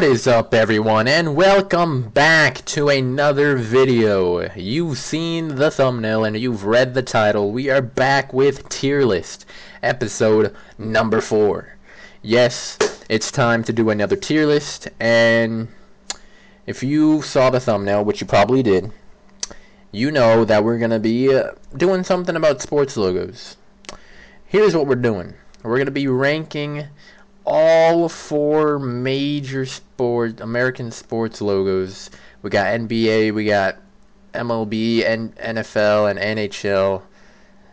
What is up, everyone, and welcome back to another video. You've seen the thumbnail and you've read the title. We are back with Tier List, episode number 4. Yes, it's time to do another tier list, and if you saw the thumbnail, which you probably did, you know that we're going to be doing something about sports logos. Here's what we're doing. We're going to be ranking all 4 major American sports logos. We got NBA, we got MLB, and NFL, and NHL,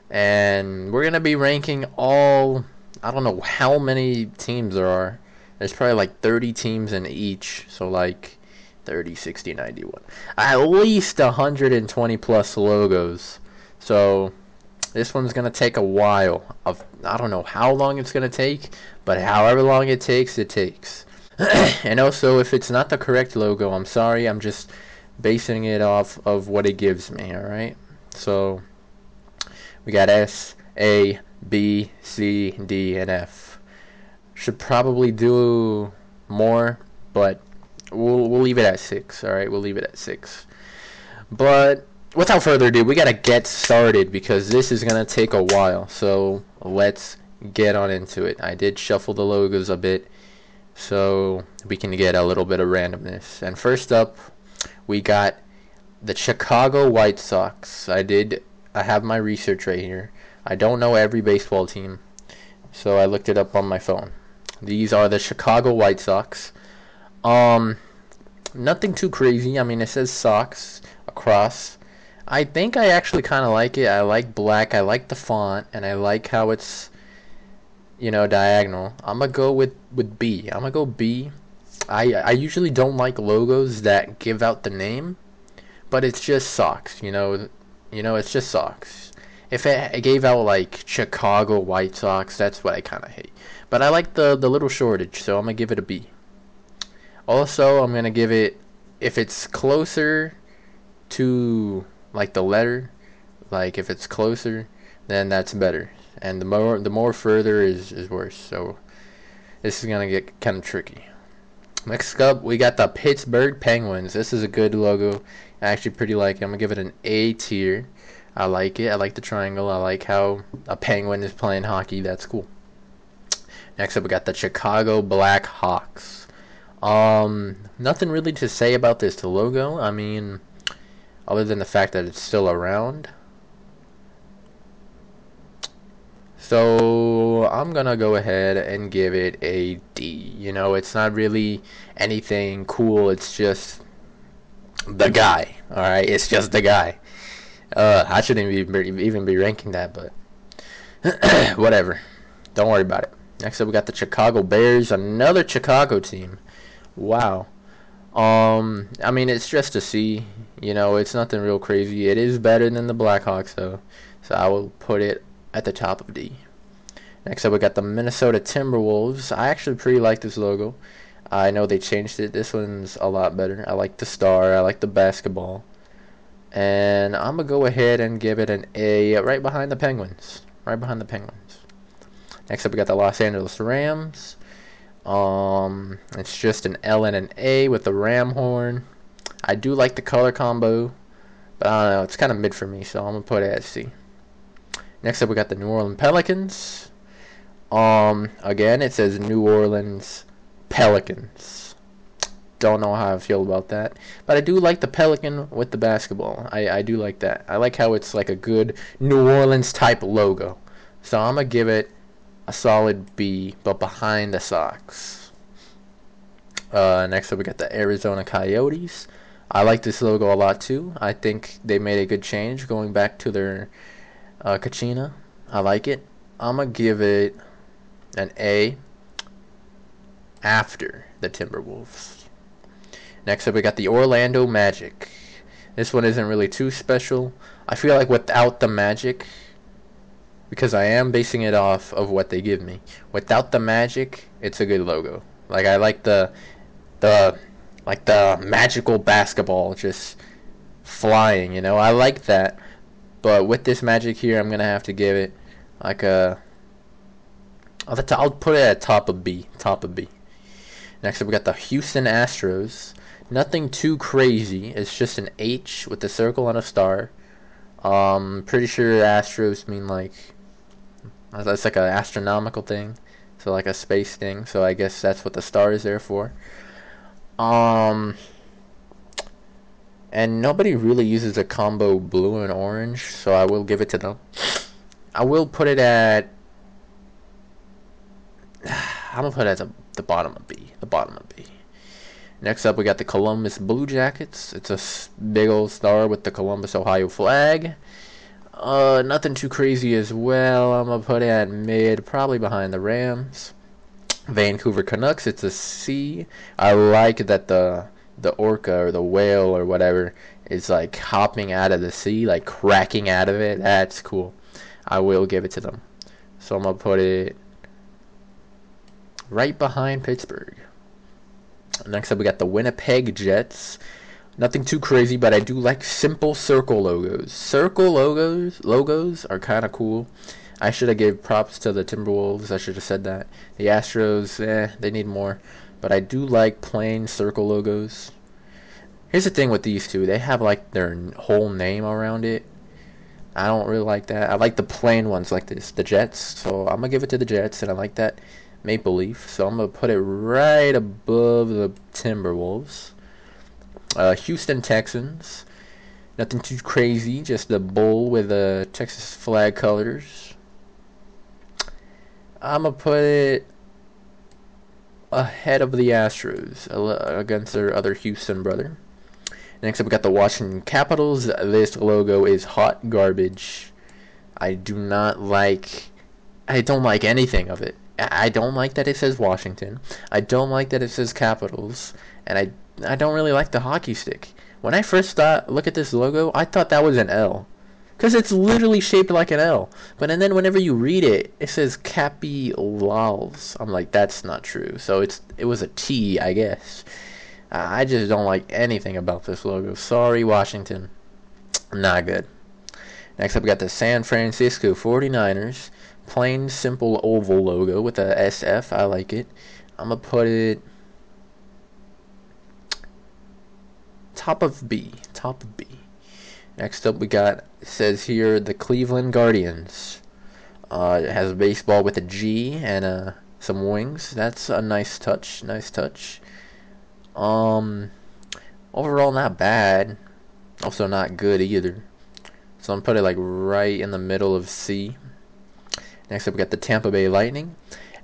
and we're gonna be ranking all. I don't know how many teams there are. There's probably like 30 teams in each, so like 30, 60, 91. At least 120 plus logos. So this one's gonna take a while. I don't know how long it's gonna take, but however long it takes, it takes. And also, if it's not the correct logo, I'm sorry. I'm just basing it off of what it gives me. All right. So we got S, A, B, C, D, and F. Should probably do more, but we'll leave it at 6. All right, we'll leave it at 6. But without further ado, we gotta get started because this is gonna take a while. So let's get on into it. I did shuffle the logos a bit so we can get a little bit of randomness. And first up, we got the Chicago White Sox. I have my research right here. I don't know every baseball team, so I looked it up on my phone. These are the Chicago White Sox. Nothing too crazy. I mean, it says Sox across. I think I actually kind of like it. I like black. I like the font, and I like how it's, you know, diagonal. I'm gonna go with B. I'm gonna go B. I usually don't like logos that give out the name, but it's just Sox. You know, it's just Sox. If it gave out like Chicago White Sox, that's what I kind of hate. But I like the little shortage, so I'm gonna give it a B. Also, I'm gonna give it, if it's closer to like the letter, like if it's closer, then that's better. And the more further is worse. So this is gonna get kind of tricky. Next up, we got the Pittsburgh Penguins. This is a good logo. I actually pretty like it. I'm gonna give it an A tier. I like it. I like the triangle. I like how a penguin is playing hockey. That's cool. Next up, we got the Chicago Blackhawks. Nothing really to say about this logo. I mean, other than the fact that it's still around. So I'm gonna go ahead and give it a D. You know, it's not really anything cool. It's just the guy. All right, it's just the guy. I shouldn't even be ranking that, but whatever. Don't worry about it. Next up, we got the Chicago Bears, another Chicago team. Wow. I mean, it's just a C. You know, it's nothing real crazy. It is better than the Blackhawks, though, so I will put it at the top of D. Next up, we got the Minnesota Timberwolves. I actually pretty like this logo. I know they changed it. This one's a lot better. I like the star. I like the basketball. And I'm going to go ahead and give it an A right behind the Penguins. Right behind the Penguins. Next up, we got the Los Angeles Rams. It's just an L and an A with the ram horn. I do like the color combo, but I don't know. It's kind of mid for me, so I'm going to put it at C. Next up, we got the New Orleans Pelicans. Again, it says New Orleans Pelicans. Don't know how I feel about that, but I do like the pelican with the basketball. I do like that. I like how it's like a good New Orleans type logo. So I'm going to give it a solid B, but behind the Sox. Next up, we got the Arizona Coyotes. I like this logo a lot, too. I think they made a good change going back to their Kachina. I like it. I'm going to give it an A after the Timberwolves. Next up, we got the Orlando Magic. This one isn't really too special. I feel like without the Magic, because I am basing it off of what they give me, without the Magic, it's a good logo. Like, I like the magical basketball just flying, you know. I like that. But with this Magic here, I'm going to have to give it like a I'll put it at top of B. Next up, we got the Houston Astros. Nothing too crazy. It's just an H with a circle and a star. Pretty sure Astros mean like that's like an astronomical thing, so like a space thing. So I guess that's what the star is there for. Um, and nobody really uses a combo blue and orange, so I will give it to them. I will put it at. I'm gonna put it at the bottom of B. The bottom of B. Next up, we got the Columbus Blue Jackets. It's a big old star with the Columbus, Ohio flag. Nothing too crazy as well. I'm gonna put it at mid, probably behind the Rams. Vancouver Canucks. It's a C. I like that the orca or the whale or whatever is like hopping out of the sea, like cracking out of it. That's cool. I will give it to them. So I'm gonna put it right behind Pittsburgh. Next up, we got the Winnipeg Jets. Nothing too crazy, but I do like simple circle logos. Circle logos are kind of cool. I should have gave props to the Timberwolves. I should have said that. The Astros, they need more. But I do like plain circle logos. Here's the thing with these two. They have like their whole name around it. I don't really like that. I like the plain ones like this, the Jets. So I'm going to give it to the Jets, and I like that maple leaf. So I'm going to put it right above the Timberwolves. Houston Texans. Nothing too crazy, just the bull with the Texas flag colors. I'm going to put it ahead of the Astros against their other Houston brother. Next up, we got the Washington Capitals. This logo is hot garbage. I don't like anything of it. I don't like that it says Washington. I don't like that it says Capitals. And I don't really like the hockey stick. When I first look at this logo, I thought that was an L. Because it's literally shaped like an L. But and then whenever you read it, it says Capitals. I'm like, that's not true. So it was a T, I guess. I just don't like anything about this logo. Sorry, Washington. Not good. Next up, we got the San Francisco 49ers. Plain, simple oval logo with a SF. I like it. I'm going to put it top of B. Top of B. Next up, we got, it says here, the Cleveland Guardians. It has a baseball with a G and some wings. That's a nice touch. Nice touch. Overall, not bad. Also, not good either. So I'm put it like right in the middle of C. Next up, we got the Tampa Bay Lightning.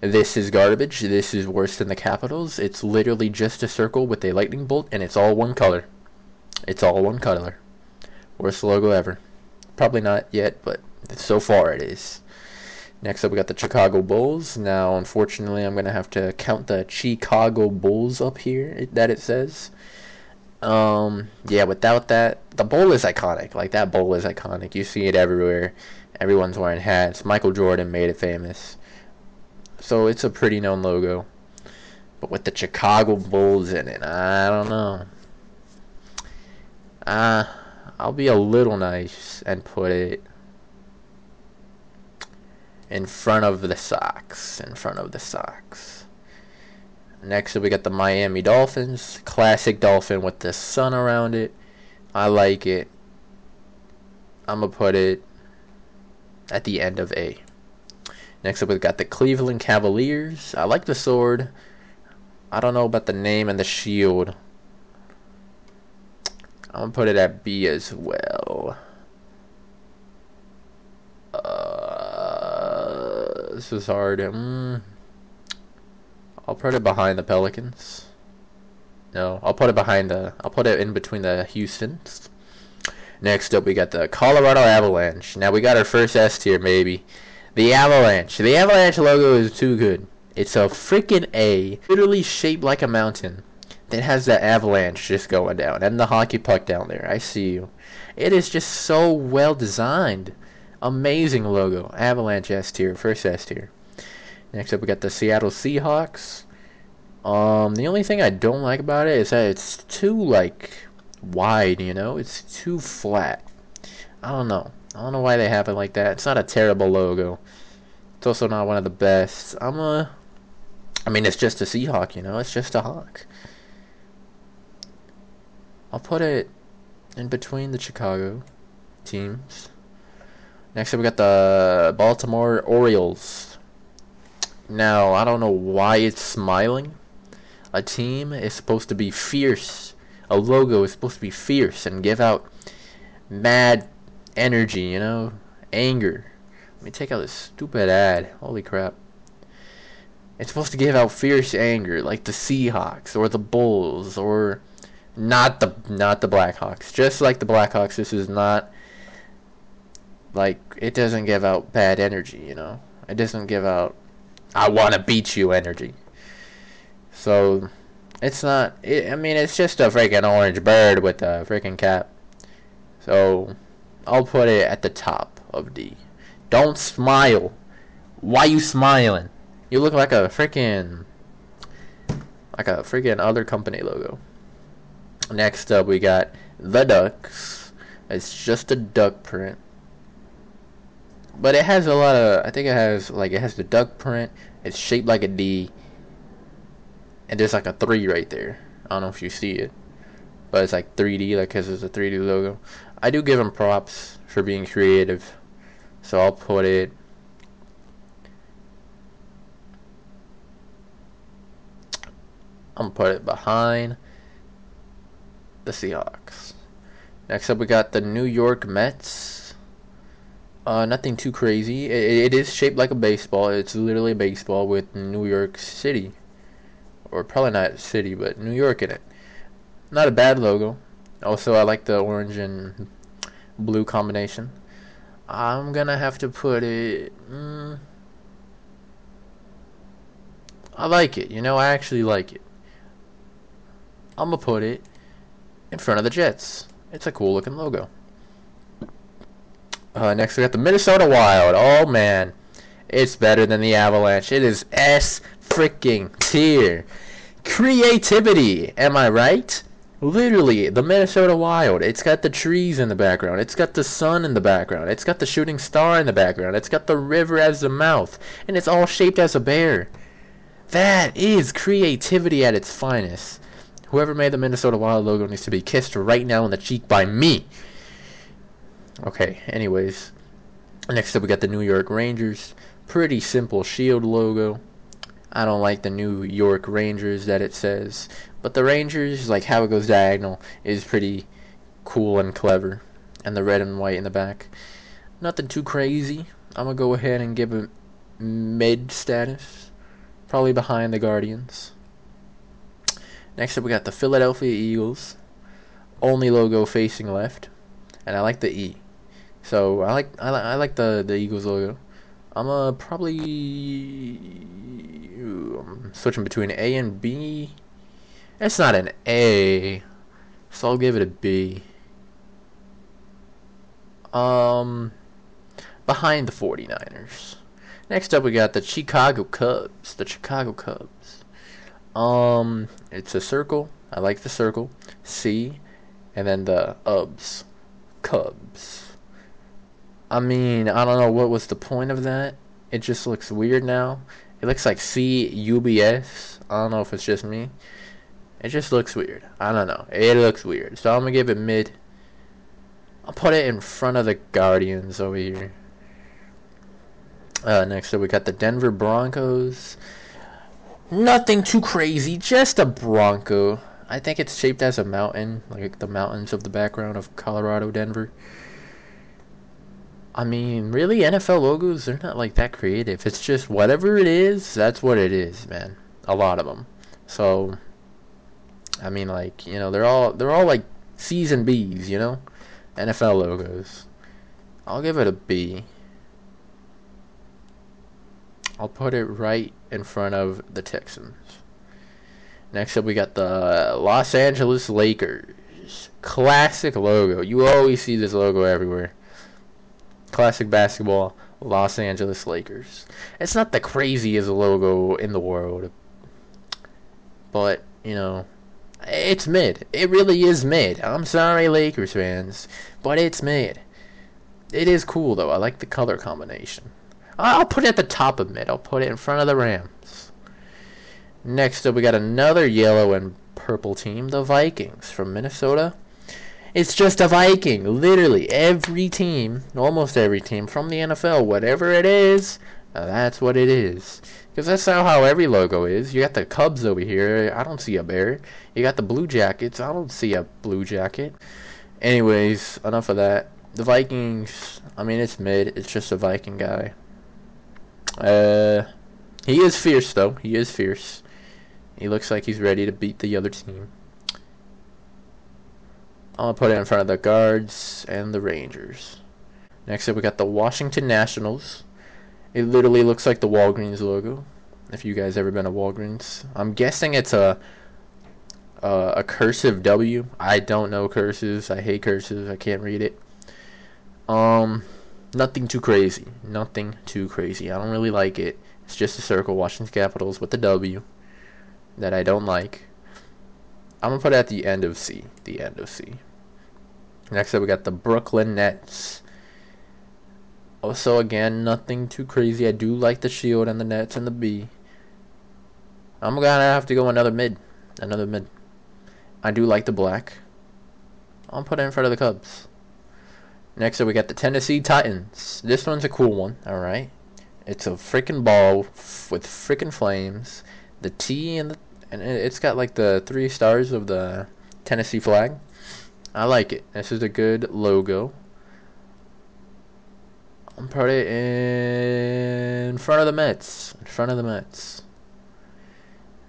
This is garbage. This is worse than the Capitals. It's literally just a circle with a lightning bolt, and it's all one color. It's all one color. Worst logo ever. Probably not yet, but so far it is. Next up, we got the Chicago Bulls. Now, unfortunately, I'm going to have to count the Chicago Bulls up here that it says. Yeah, without that, the bowl is iconic. Like, that bowl is iconic. You see it everywhere. Everyone's wearing hats. Michael Jordan made it famous. So, it's a pretty known logo. But with the Chicago Bulls in it, I don't know. I'll be a little nice and put it in front of the Sox. In front of the Sox. Next up, we got the Miami Dolphins. Classic dolphin with the sun around it. I like it. I'm going to put it at the end of A. Next up, we got the Cleveland Cavaliers. I like the sword. I don't know about the name and the shield. I'm going to put it at B as well. This is hard. I'll put it behind the Pelicans. No, I'll put it in between the Houstons. Next up, we got the Colorado Avalanche. Now, we got our first S tier, maybe. The Avalanche. The Avalanche logo is too good. It's a freaking A. Literally shaped like a mountain. That has the avalanche just going down. And the hockey puck down there. I see you. It is just so well designed. Amazing logo. Avalanche S tier. First S tier. Next up, we got the Seattle Seahawks. The only thing I don't like about it is that it's too, like, wide, you know? It's too flat. I don't know. I don't know why they have it like that. It's not a terrible logo. It's also not one of the best. I'm gonna I mean, it's just a Seahawk, you know? It's just a hawk. I'll put it in between the Chicago teams. Next up, we got the Baltimore Orioles. Now, I don't know why it's smiling. A team is supposed to be fierce. A logo is supposed to be fierce and give out mad energy, you know? Anger. Let me take out this stupid ad. Holy crap. It's supposed to give out fierce anger, like the Seahawks or the Bulls, or not the Blackhawks. Just like the Blackhawks, this is not like, it doesn't give out bad energy, you know? It doesn't give out I want to beat you energy. So it's not. I mean, it's just a freaking orange bird with a freaking cap. So I'll put it at the top of D. Don't smile. Why you smiling? You look like a freaking other company logo. Next up, we got the Ducks. It's just a duck print, but it has a lot of. I think it has the duck print. It's shaped like a D, and there's like a 3 right there. I don't know if you see it, but it's like 3D, like, because it's a 3D logo. I do give them props for being creative, so I'll put it. I'm gonna put it behind the Seahawks. Next up, we got the New York Mets. Nothing too crazy. It is shaped like a baseball. It's literally a baseball with New York City, or probably not city, but New York in it. Not a bad logo. Also, I like the orange and blue combination. I'm gonna have to put it. I like it. You know, I actually like it. I'm gonna put it in front of the Jets. It's a cool looking logo. Next we got the Minnesota Wild. Oh man, it's better than the Avalanche. It is S freaking tier. Creativity, am I right? Literally, the Minnesota Wild. It's got the trees in the background. It's got the sun in the background. It's got the shooting star in the background. It's got the river as the mouth. And it's all shaped as a bear. That is creativity at its finest. Whoever made the Minnesota Wild logo needs to be kissed right now in the cheek by me. Okay, anyways. Next up, we got the New York Rangers. Pretty simple shield logo. I don't like the New York Rangers that it says. But the Rangers, like how it goes diagonal, is pretty cool and clever. And the red and white in the back. Nothing too crazy. I'm going to go ahead and give it mid status. Probably behind the Guardians. Next up, we got the Philadelphia Eagles. Only logo facing left. And I like the E. So I like the Eagles logo. I'm probably switching between A and B. It's not an A, so I'll give it a B. Behind the 49ers. Next up, we got the Chicago Cubs. The Chicago Cubs. It's a circle. I like the circle. C, and then the Ubs. Cubs. I mean, I don't know what was the point of that. It just looks weird now. It looks like CUBS. I don't know if it's just me. It just looks weird. I don't know. It looks weird. So I'm going to give it mid. I'll put it in front of the Guardians over here. Next up, we got the Denver Broncos. Nothing too crazy. Just a Bronco. I think it's shaped as a mountain. Like the mountains of the background of Colorado, Denver. I mean, really, NFL logos, they're not like that creative. It's just whatever it is, that's what it is, man. A lot of them. So, I mean, like, you know, they're all like C's and B's, you know? NFL logos. I'll give it a B. I'll put it right in front of the Texans. Next up, we got the Los Angeles Lakers. Classic logo. You always see this logo everywhere. Classic basketball, Los Angeles Lakers. It's not the craziest logo in the world, but, you know, it's mid. It really is mid. I'm sorry, Lakers fans, but it's mid. It is cool, though. I like the color combination. I'll put it at the top of mid. I'll put it in front of the Rams. Next up, we got another yellow and purple team, the Vikings from Minnesota. It's just a Viking. Literally every team, almost every team from the NFL, whatever it is, that's what it is. Because that's how every logo is. You got the Cubs over here. I don't see a bear. You got the Blue Jackets. I don't see a Blue Jacket. Anyways, enough of that. The Vikings, I mean, it's mid. It's just a Viking guy. He is fierce, though. He is fierce. He looks like he's ready to beat the other team. I'm going to put it in front of the Guards and the Rangers. Next up, we got the Washington Nationals. It literally looks like the Walgreens logo. If you guys ever been to Walgreens. I'm guessing it's a cursive W. I don't know cursives. I hate cursives. I can't read it. Nothing too crazy. Nothing too crazy. I don't really like it. It's just a circle. Washington Capitals with the W that I don't like. I'm going to put it at the end of C. The end of C. Next up, we got the Brooklyn Nets. Also, again, nothing too crazy. I do like the shield and the Nets and the B. I'm going to have to go another mid. Another mid. I do like the black. I'll put it in front of the Cubs. Next up, we got the Tennessee Titans. This one's a cool one, alright? It's a freaking ball with freaking flames. The T and it's got like the 3 stars of the Tennessee flag. I like it. This is a good logo. I'll put it in front of the Mets. In front of the Mets.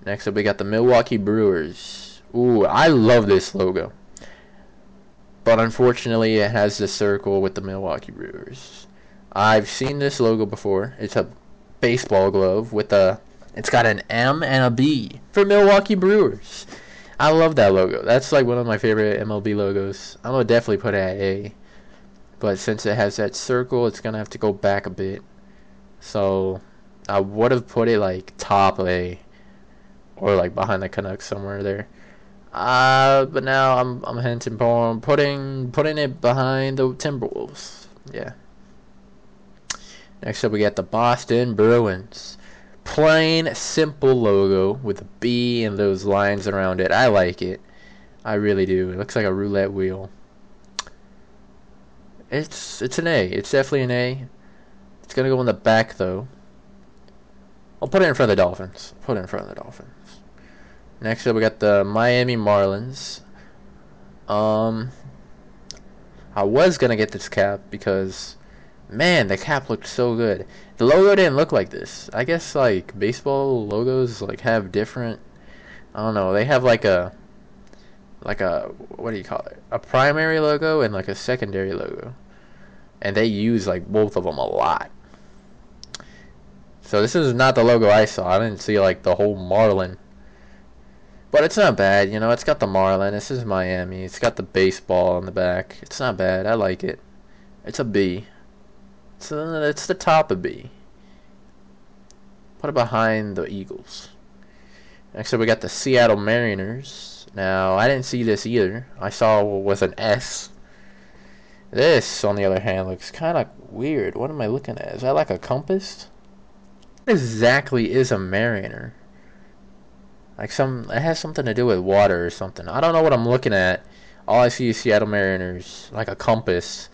Next up, we got the Milwaukee Brewers. Ooh, I love this logo. But unfortunately, it has the circle with the Milwaukee Brewers. I've seen this logo before. It's a baseball glove with a... It's got an M and a B for Milwaukee Brewers. I love that logo. That's like one of my favorite MLB logos. I'm going to definitely put it at A. But since it has that circle, it's going to have to go back a bit. So I would have put it like top A. Or like behind the Canucks somewhere there. But now I'm hinting on putting it behind the Timberwolves. Yeah. Next up, we got the Boston Bruins. Plain, simple logo with a B and those lines around it. I like it. I really do. It looks like a roulette wheel. It's an A. It's definitely an A. It's gonna go in the back though. I'll put it in front of the Dolphins. Put it in front of the Dolphins. Next up, we got the Miami Marlins. I was gonna get this cap because, man, the cap looked so good. The logo didn't look like this. I guess like baseball logos like have different. I don't know. They have like a what do you call it? A primary logo and like a secondary logo, and they use like both of them a lot. So this is not the logo I saw. I didn't see like the whole Marlin. But it's not bad, you know, it's got the Marlin, this is Miami, it's got the baseball on the back. It's not bad, I like it. It's a B. It's the top of B. Put it behind the Eagles. Next up, we got the Seattle Mariners. Now, I didn't see this either. I saw it was an S. This, on the other hand, looks kind of weird. What am I looking at? Is that like a compass? What exactly is a Mariner? Like it has something to do with water or something. I don't know what I'm looking at. All I see is Seattle Mariners, like a compass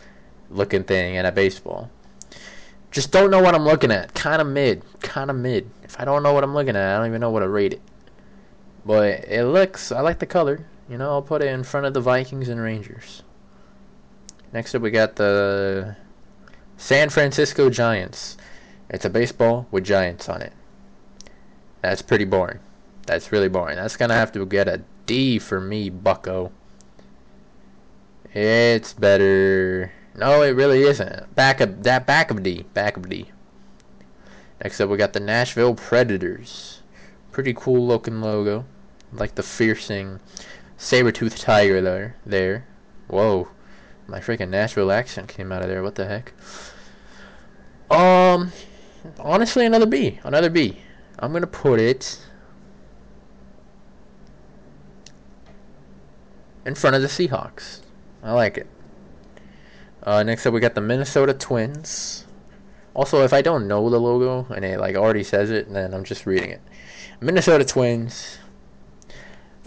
looking thing and a baseball. Just don't know what I'm looking at. Kind of mid. If I don't know what I'm looking at, I don't even know what to rate it. But it looks, I like the color. You know, I'll put it in front of the Vikings and Rangers. Next up, we got the San Francisco Giants. It's a baseball with Giants on it. That's pretty boring. That's really boring. That's going to have to get a D for me, bucko. It's better. No, it really isn't. Back of D. Back of D. Next up, we got the Nashville Predators. Pretty cool looking logo. Like the fiercing saber-toothed tiger there. Whoa. My freaking Nashville accent came out of there. What the heck? Honestly, another B. Another B. I'm going to put it in front of the Seahawks. I like it. Next up, we got the Minnesota Twins. Also, if I don't know the logo and it like already says it, then I'm just reading it. Minnesota Twins.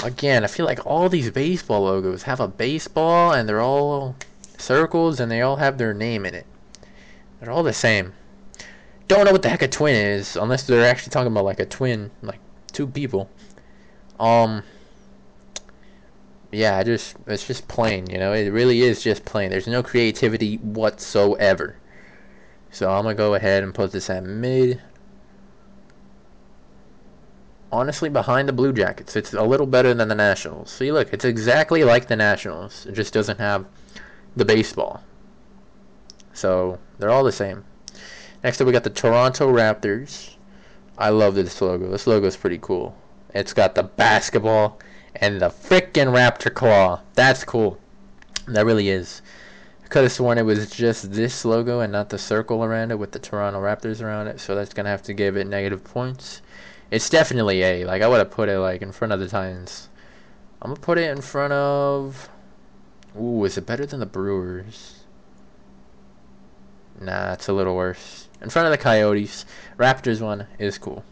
Again, I feel like all these baseball logos have a baseball and they're all circles and they all have their name in it. They're all the same. Don't know what the heck a twin is unless they're actually talking about like a twin, like two people. Yeah, it's just plain, you know. It really is just plain. There's no creativity whatsoever. So I'm gonna go ahead and put this at mid. Honestly, behind the Blue Jackets, it's a little better than the Nationals. See, look, it's exactly like the Nationals. It just doesn't have the baseball. So they're all the same. Next up, we got the Toronto Raptors. I love this logo. This logo is pretty cool. It's got the basketball and the frickin' raptor claw. That's cool. That really is. I could have sworn it was just this logo and not the circle around it with the Toronto Raptors around it. So that's going to have to give it negative points. It's definitely A. Like, I would have put it, like, in front of the Titans. I'm going to put it in front of... Ooh, is it better than the Brewers? Nah, it's a little worse. In front of the Coyotes. Raptors one is cool.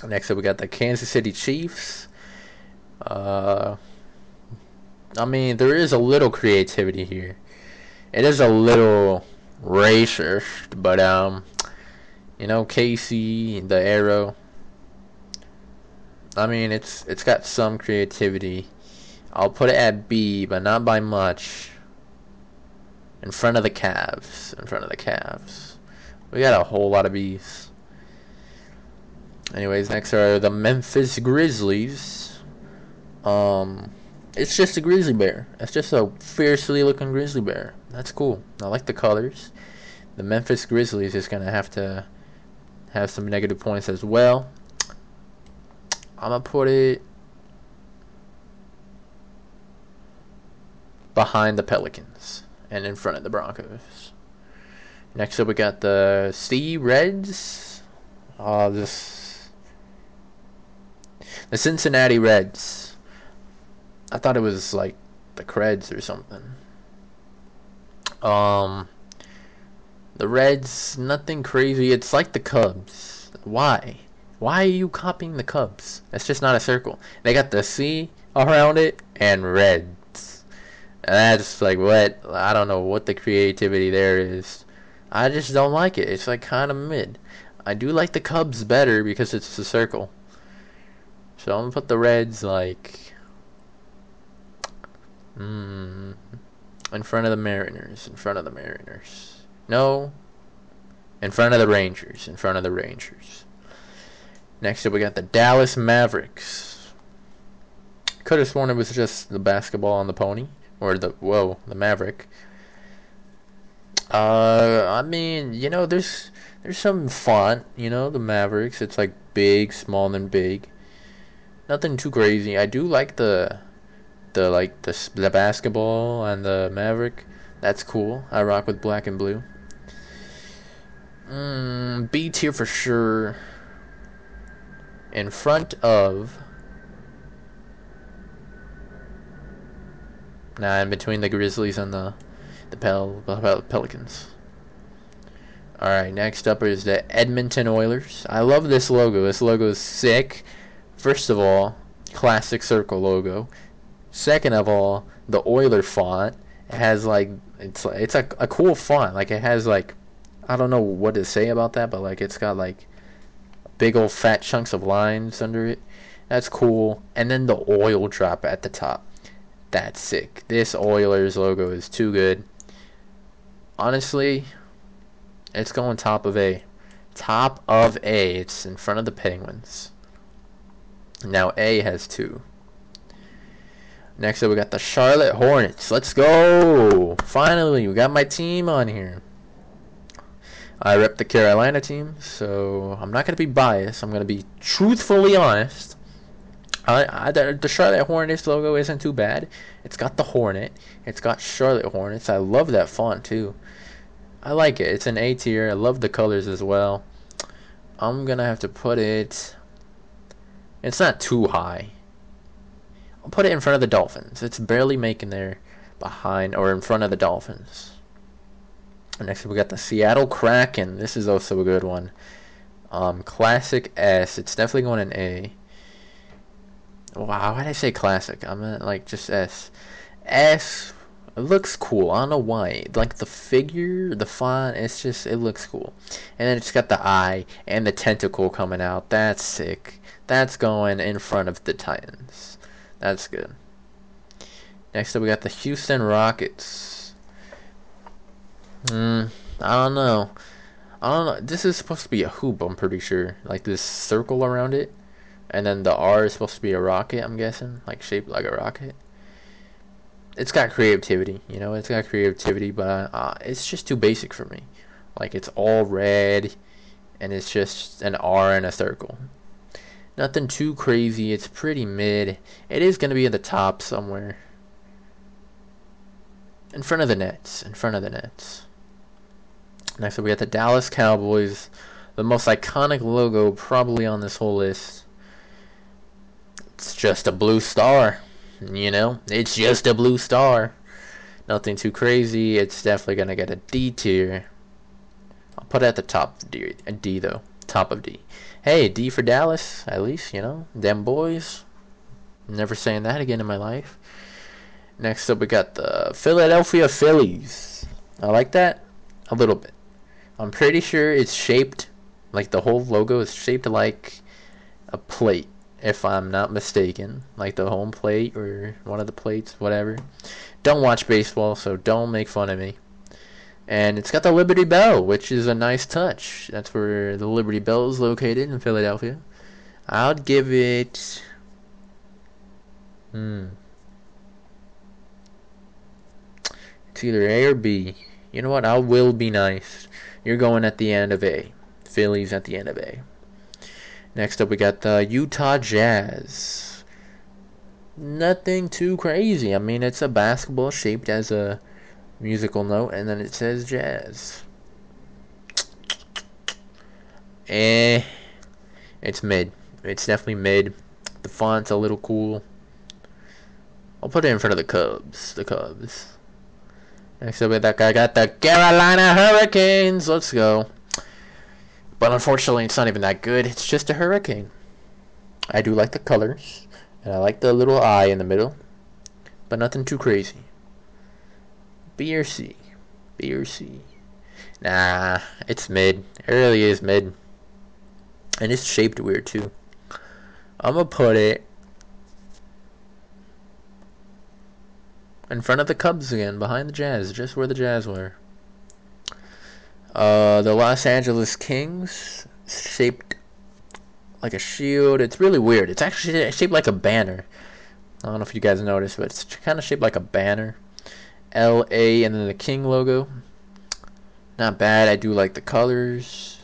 Next up, we got the Kansas City Chiefs. I mean, there is a little creativity here. It is a little racist, but, you know, KC, the arrow. I mean, it's got some creativity. I'll put it at B, but not by much. In front of the Cavs. In front of the Cavs. We got a whole lot of B's. Anyways, next are the Memphis Grizzlies. It's just a grizzly bear. It's just a fiercely looking grizzly bear. That's cool. I like the colors. The Memphis Grizzlies is going to have some negative points as well. I'm going to put it behind the Pelicans and in front of the Broncos. Next up, we got the Sea Reds. The Cincinnati Reds. I thought it was like the Creds or something. The Reds, nothing crazy. It's like the Cubs. Why? Why are you copying the Cubs? It's just not a circle. They got the C around it and Reds. And that's like what? I don't know what the creativity there is. I just don't like it. It's like kind of mid. I do like the Cubs better because it's a circle. So I'm gonna put the Reds like in front of the Mariners. In front of the Mariners. No. In front of the Rangers. In front of the Rangers. Next up, we got the Dallas Mavericks. Could have sworn it was just the basketball on the pony. Or the Maverick. I mean, you know, there's some font, you know, the Mavericks. It's like big, small, and then big. Nothing too crazy. I do like the basketball and the Maverick. That's cool. I rock with black and blue. B tier for sure. In front of... Nah, in between the Grizzlies and the Pelicans. Alright, next up is the Edmonton Oilers. I love this logo. This logo is sick. First of all, classic circle logo. Second of all, the Oiler font. It has like it's a cool font. Like it has like, I don't know what to say about that, but like it's got like big old fat chunks of lines under it. That's cool. And then the oil drop at the top. That's sick. This Oilers logo is too good. Honestly, it's going top of A. Top of A. It's in front of the Penguins. Now A has 2. Next up, we got the Charlotte Hornets. Let's go! Finally, we got my team on here. I rep the Carolina team, so I'm not going to be biased. I'm going to be truthfully honest. The Charlotte Hornets logo isn't too bad. It's got the Hornet. It's got Charlotte Hornets. I love that font, too. I like it. It's an A tier. I love the colors as well. I'm going to have to put it... It's not too high. I'll put it in front of the Dolphins. It's barely making there behind or in front of the Dolphins. Next we got the Seattle Kraken. This is also a good one. Classic S. It's definitely going in A. Wow, why did I say classic? I meant like just S. S. It looks cool. I don't know why. Like the figure, the font, it looks cool. And then it's got the eye and the tentacle coming out. That's sick. That's going in front of the Titans. That's good. Next up, we got the Houston Rockets. I don't know. This is supposed to be a hoop, I'm pretty sure. Like this circle around it. And then the R is supposed to be a rocket, I'm guessing. Like shaped like a rocket. It's got creativity, you know. It's got creativity, but it's just too basic for me. Like it's all red. And it's just an R and a circle. Nothing too crazy. It's pretty mid. It is going to be at the top somewhere. In front of the nets. In front of the nets. Next up, we got the Dallas Cowboys. The most iconic logo probably on this whole list. It's just a blue star. You know? It's just a blue star. Nothing too crazy. It's definitely going to get a D tier. I'll put it at the top of D, a D though. Top of D. Hey, D for Dallas, at least, you know. Them boys. Never saying that again in my life. Next up, we got the Philadelphia Phillies. I like that a little bit. I'm pretty sure it's shaped, like the whole logo is shaped like a plate, if I'm not mistaken. Like the home plate or one of the plates, whatever. Don't watch baseball, so don't make fun of me. And it's got the Liberty Bell, which is a nice touch. That's where the Liberty Bell is located in Philadelphia. I'll give it... It's either A or B. You know what? I will be nice. You're going at the end of A. Phillies at the end of A. Next up, we got the Utah Jazz. Nothing too crazy. I mean, it's a basketball shaped as a musical note, and then it says jazz. It's mid. It's definitely mid. The font's a little cool. I'll put it in front of the Cubs. The Cubs. Next up, that guy got the Carolina Hurricanes. Let's go. But unfortunately, it's not even that good. It's just a hurricane. I do like the colors, and I like the little eye in the middle, but nothing too crazy. B or C? B or C? Nah, it's mid. It really is mid. And it's shaped weird too. I'm gonna put it in front of the Cubs again, behind the Jazz, just where the Jazz were. The Los Angeles Kings, shaped like a shield. It's really weird. It's actually shaped like a banner. I don't know if you guys noticed, but it's kind of shaped like a banner. LA and then the King logo. Not bad. I do like the colors.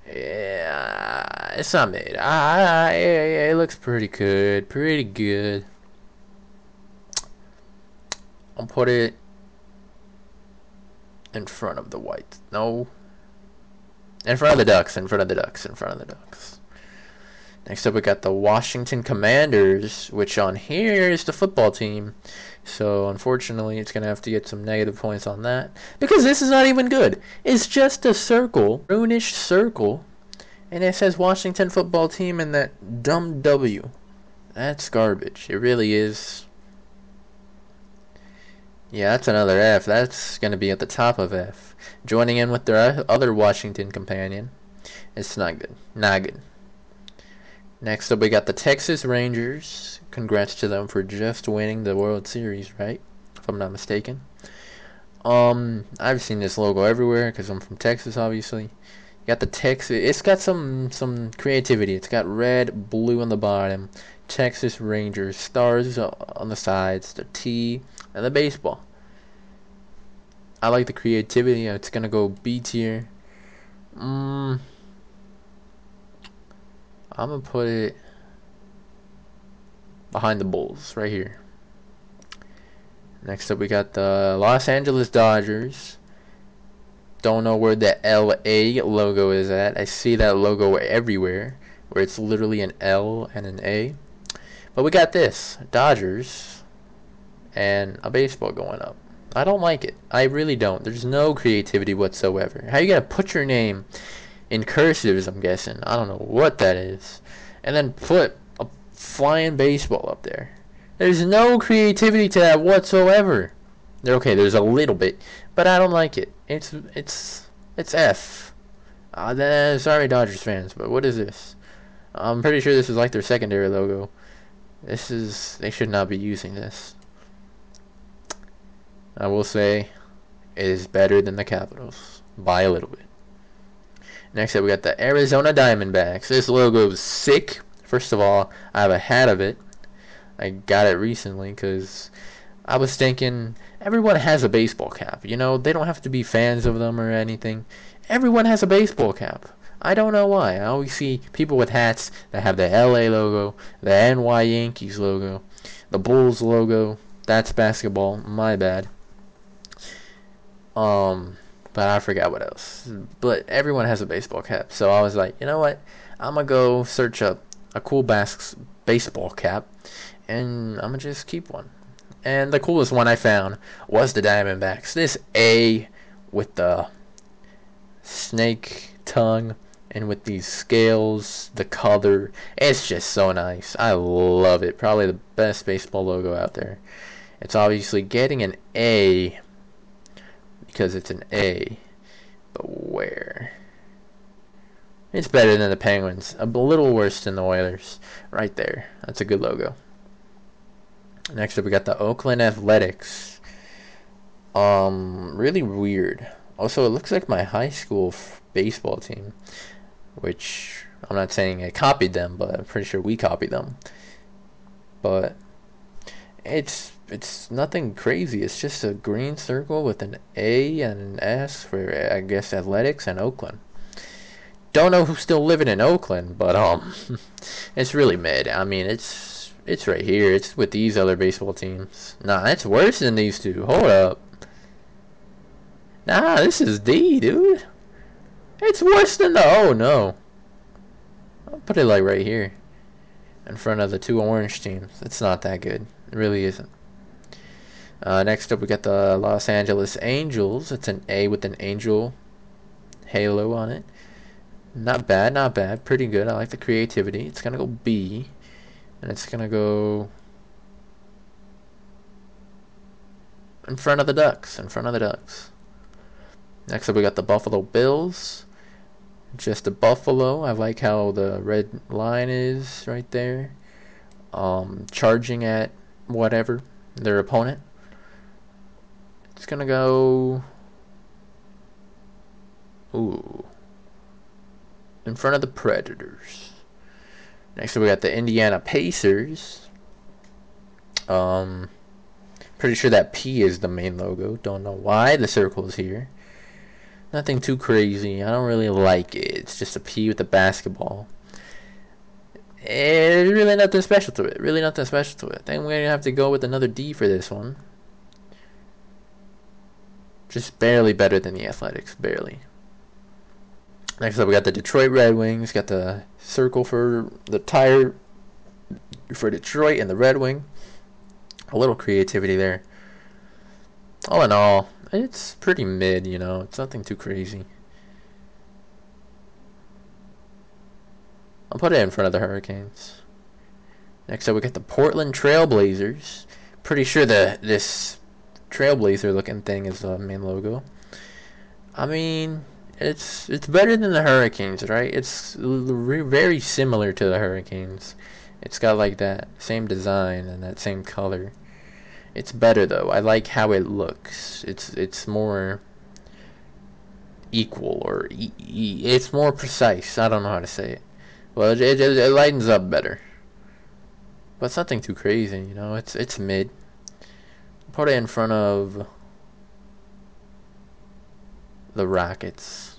Yeah, it's not mid. It looks pretty good. Pretty good. I'll put it in front of the white. No. In front of the Ducks. In front of the Ducks. In front of the Ducks. Next up, we got the Washington Commanders, which on here is the football team. So, unfortunately, it's going to have to get some negative points on that. Because this is not even good. It's just a circle. Brownish circle. And it says Washington football team and that dumb W. That's garbage. It really is. Yeah, that's another F. That's going to be at the top of F. Joining in with their other Washington companion. It's not good. Not good. Next up, we got the Texas Rangers. Congrats to them for just winning the World Series, right? If I'm not mistaken. I've seen this logo everywhere because I'm from Texas, obviously. You got the Texas. It's got some creativity. It's got red, blue on the bottom. Texas Rangers. Stars on the sides. The T. And the baseball. I like the creativity. It's going to go B tier. I'm going to put it behind the Bulls, right here. Next up, we got the Los Angeles Dodgers. Don't know where the LA logo is at. I see that logo everywhere, where it's literally an L and an A. But we got this, Dodgers, and a baseball going up. I don't like it. I really don't. There's no creativity whatsoever. How you gonna put your name in cursives, I'm guessing. I don't know what that is. And then put a flying baseball up there. There's no creativity to that whatsoever. Okay, there's a little bit, but I don't like it. It's F. Sorry, Dodgers fans, but what is this? I'm pretty sure this is like their secondary logo. They should not be using this. I will say it is better than the Capitals by a little bit. Next up, we got the Arizona Diamondbacks. This logo is sick. First of all, I have a hat of it. I got it recently because I was thinking everyone has a baseball cap. You know, they don't have to be fans of them or anything. Everyone has a baseball cap. I don't know why. I always see people with hats that have the LA logo, the NY Yankees logo, the Bulls logo. That's basketball. My bad. But I forgot what else. But everyone has a baseball cap. So I was like, you know what? I'm going to go search up a cool baseball cap. And I'm going to just keep one. And the coolest one I found was the Diamondbacks. This A with the snake tongue and with these scales, the color. It's just so nice. I love it. Probably the best baseball logo out there. It's obviously getting an A because it's an A, but where? It's better than the Penguins. A little worse than the Oilers. Right there. That's a good logo. Next up, we got the Oakland Athletics. Really weird. Also, it looks like my high school baseball team, which I'm not saying I copied them, but I'm pretty sure we copied them. But it's nothing crazy. It's just a green circle with an A and an S for, I guess, athletics and Oakland. Don't know who's still living in Oakland, but it's really mid. I mean, it's right here. It's with these other baseball teams. Nah, it's worse than these two. Hold up. Nah, this is D, dude. It's worse than the... Oh, no. I'll put it like right here. In front of the two orange teams. It's not that good. It really isn't. Next up, we got the Los Angeles Angels. It's an A with an angel halo on it. Not bad, not bad. Pretty good. I like the creativity. It's going to go B. And it's going to go in front of the Ducks. In front of the Ducks. Next up, we got the Buffalo Bills. Just a buffalo. I like how the red line is right there. Charging at whatever, their opponent. It's going to go... Ooh. In front of the Predators. Next up, we got the Indiana Pacers. Pretty sure that P is the main logo. Don't know why the circle is here. Nothing too crazy. I don't really like it. It's just a P with a basketball. There's really nothing special to it. Really nothing special to it. I think we're going to have to go with another D for this one. Just barely better than the Athletics. Barely. Next up, we got the Detroit Red Wings. Got the circle for the tire for Detroit and the Red Wing. A little creativity there. All in all, it's pretty mid, you know. It's nothing too crazy. I'll put it in front of the Hurricanes. Next up, we got the Portland Trailblazers. Pretty sure this Trailblazer looking thing is the main logo. I mean, it's better than the Hurricanes, right? It's very similar to the Hurricanes. It's got like that same design and that same color. It's better though. I like how it looks. It's more equal, or it's more precise. I don't know how to say it. Well, it lightens up better. But it's nothing too crazy, you know. It's mid. Put it in front of the Rockets.